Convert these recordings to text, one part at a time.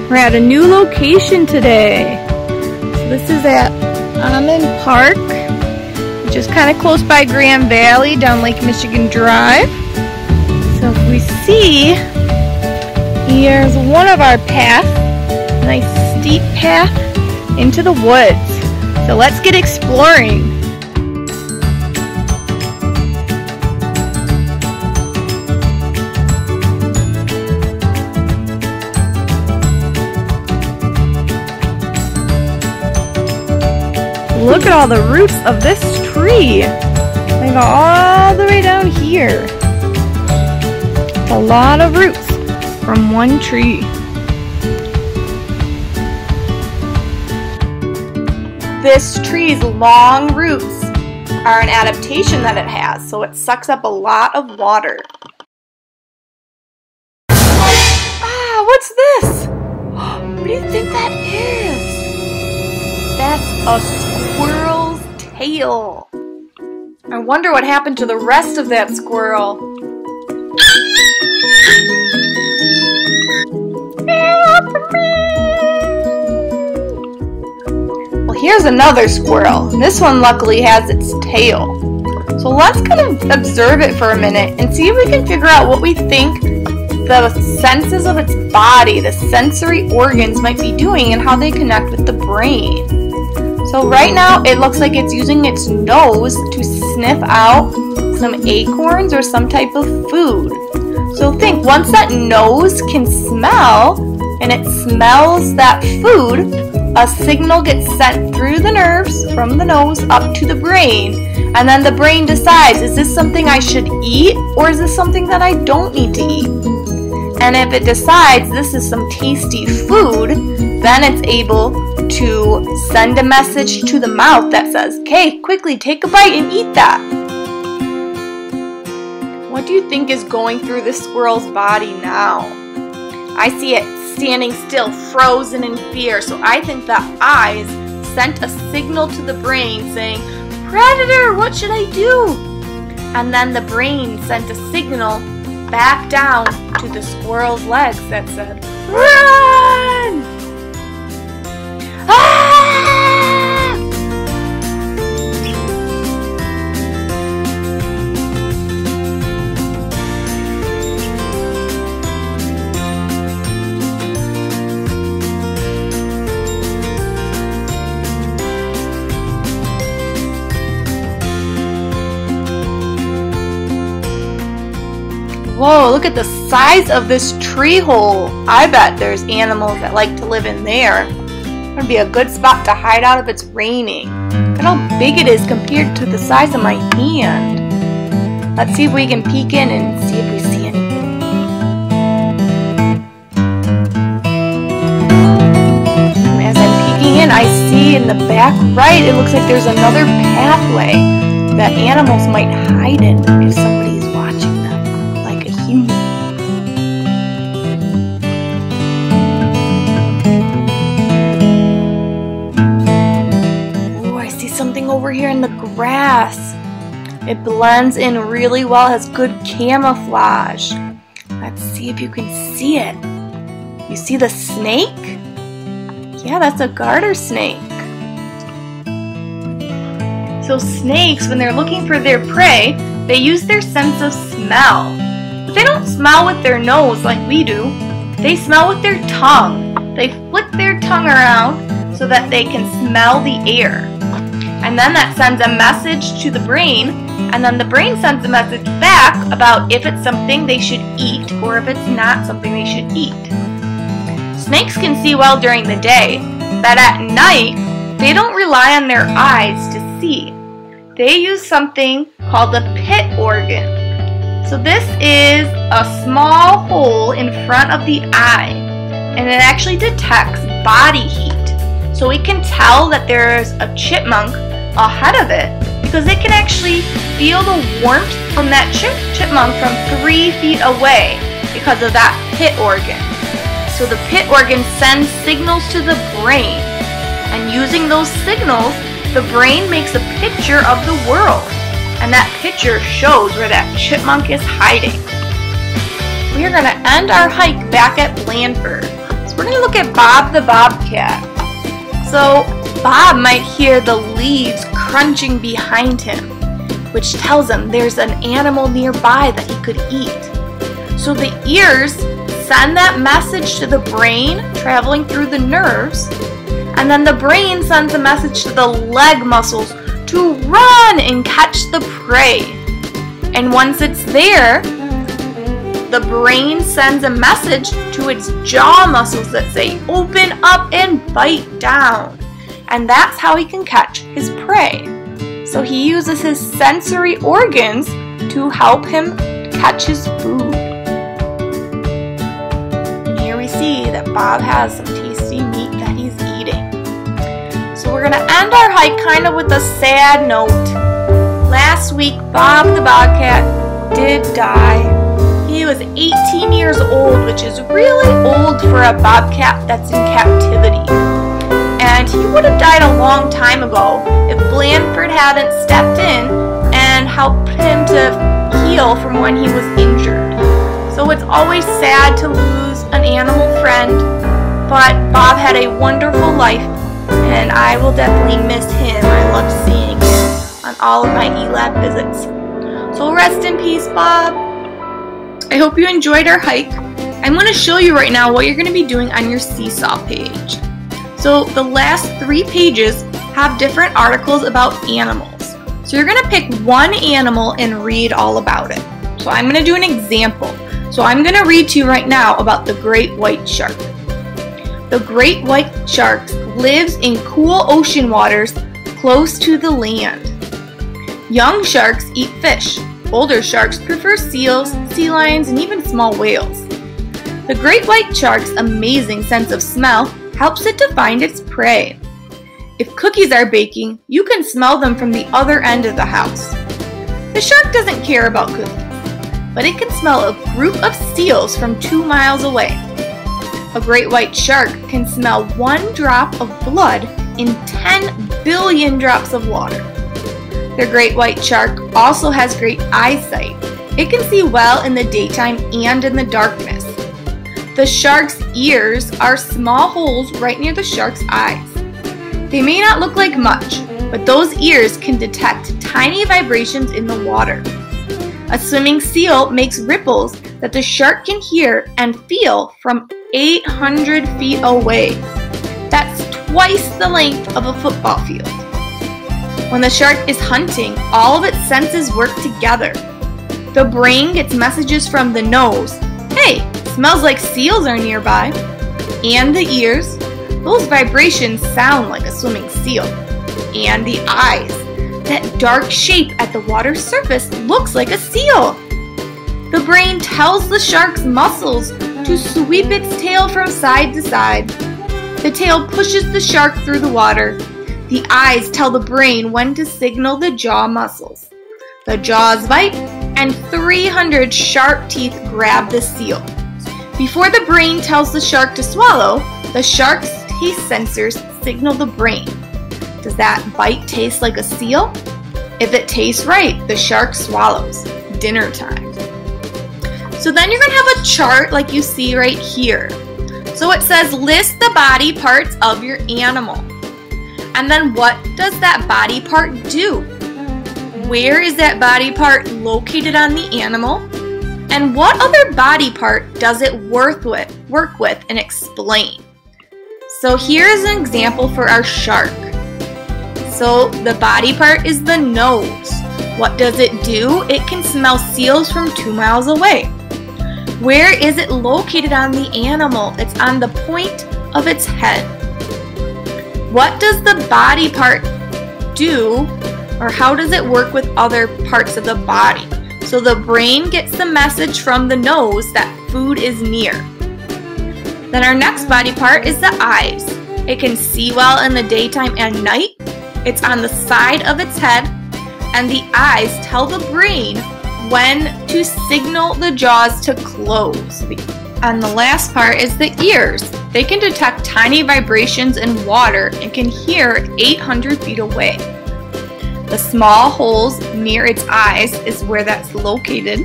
We're at a new location today. So this is at Almond Park, which is kind of close by Grand Valley down Lake Michigan Drive. So if we see, here's one of our paths, a nice steep path into the woods. So let's get exploring. Look at all the roots of this tree. They go all the way down here. A lot of roots from one tree. This tree's long roots are an adaptation that it has, so it sucks up a lot of water. Ah, what's this? What do you think that is? That's a squirrel's tail. I wonder what happened to the rest of that squirrel. Well, here's another squirrel. This one luckily has its tail. So let's kind of observe it for a minute and see if we can figure out what we think the senses of its body, the sensory organs might be doing and how they connect with the brain. So right now it looks like it's using its nose to sniff out some acorns or some type of food. So think, once that nose can smell and it smells that food, a signal gets sent through the nerves from the nose up to the brain, and then the brain decides, is this something I should eat or is this something that I don't need to eat? And if it decides this is some tasty food, then it's able to send a message to the mouth that says, okay, quickly take a bite and eat that. What do you think is going through this squirrel's body now? I see it standing still, frozen in fear, so I think the eyes sent a signal to the brain saying, predator, what should I do? And then the brain sent a signal back down to the squirrel's legs that said, run! Ah! Whoa, look at the size of this tree hole. I bet there's animals that like to live in there. It would be a good spot to hide out if it's raining. Look at how big it is compared to the size of my hand. Let's see if we can peek in and see if we see anything. As I'm peeking in, I see in the back right, it looks like there's another pathway that animals might hide in if somebody is watching them, like a human. Something over here in the grass. It blends in really well, has good camouflage. Let's see if you can see it. You see the snake? Yeah, that's a garter snake. So snakes, when they're looking for their prey, they use their sense of smell. But they don't smell with their nose like we do. They smell with their tongue. They flick their tongue around so that they can smell the air. And then that sends a message to the brain, and then the brain sends a message back about if it's something they should eat or if it's not something they should eat. Snakes can see well during the day, but at night, they don't rely on their eyes to see. They use something called the pit organ. So this is a small hole in front of the eye, and it actually detects body heat. So it can tell that there's a chipmunk ahead of it because it can actually feel the warmth from that chipmunk from 3 feet away because of that pit organ. So the pit organ sends signals to the brain, and using those signals, the brain makes a picture of the world, and that picture shows where that chipmunk is hiding. We are going to end our hike back at Blandford. So we're going to look at Bob the Bobcat. So Bob might hear the leaves crunching behind him, which tells him there's an animal nearby that he could eat. So the ears send that message to the brain, traveling through the nerves, and then the brain sends a message to the leg muscles to run and catch the prey. And once it's there, the brain sends a message to its jaw muscles that say, open up and bite down. And that's how he can catch his prey. So he uses his sensory organs to help him catch his food. And here we see that Bob has some tasty meat that he's eating. So we're gonna end our hike kind of with a sad note. Last week, Bob the Bobcat did die. He was 18 years old, which is really old for a bobcat that's in captivity. And he would have died a long time ago if Blandford hadn't stepped in and helped him to heal from when he was injured. So it's always sad to lose an animal friend, but Bob had a wonderful life, and I will definitely miss him. I loved seeing him on all of my ELAB visits. So rest in peace, Bob. I hope you enjoyed our hike. I'm going to show you right now what you're going to be doing on your Seesaw page. So the last 3 pages have different articles about animals. So you're going to pick one animal and read all about it. So I'm going to do an example. So I'm going to read to you right now about the great white shark. The great white shark lives in cool ocean waters close to the land. Young sharks eat fish. Older sharks prefer seals, sea lions, and even small whales. The great white shark's amazing sense of smell helps it to find its prey. If cookies are baking, you can smell them from the other end of the house. The shark doesn't care about cookies, but it can smell a group of seals from 2 miles away. A great white shark can smell 1 drop of blood in 10 billion drops of water. The great white shark also has great eyesight. It can see well in the daytime and in the darkness. The shark's ears are small holes right near the shark's eyes. They may not look like much, but those ears can detect tiny vibrations in the water. A swimming seal makes ripples that the shark can hear and feel from 800 feet away. That's twice the length of a football field. When the shark is hunting, all of its senses work together. The brain gets messages from the nose. Hey, smells like seals are nearby. And the ears. Those vibrations sound like a swimming seal. And the eyes. That dark shape at the water's surface looks like a seal. The brain tells the shark's muscles to sweep its tail from side to side. The tail pushes the shark through the water. The eyes tell the brain when to signal the jaw muscles. The jaws bite, and 300 sharp teeth grab the seal. Before the brain tells the shark to swallow, the shark's taste sensors signal the brain. Does that bite taste like a seal? If it tastes right, the shark swallows. Dinner time. So then you're going to have a chart like you see right here. So it says list the body parts of your animal. And then what does that body part do? Where is that body part located on the animal? And what other body part does it work with and explain? So here's an example for our shark. So the body part is the nose. What does it do? It can smell seals from 2 miles away. Where is it located on the animal? It's on the point of its head. What does the body part do, or how does it work with other parts of the body? So the brain gets the message from the nose that food is near. Then our next body part is the eyes. It can see well in the daytime and night. It's on the side of its head, and the eyes tell the brain when to signal the jaws to close. And the last part is the ears. They can detect tiny vibrations in water and can hear 800 feet away. The small holes near its eyes is where that's located.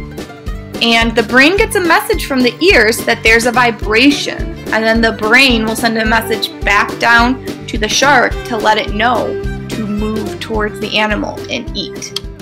And the brain gets a message from the ears that there's a vibration. And then the brain will send a message back down to the shark to let it know to move towards the animal and eat.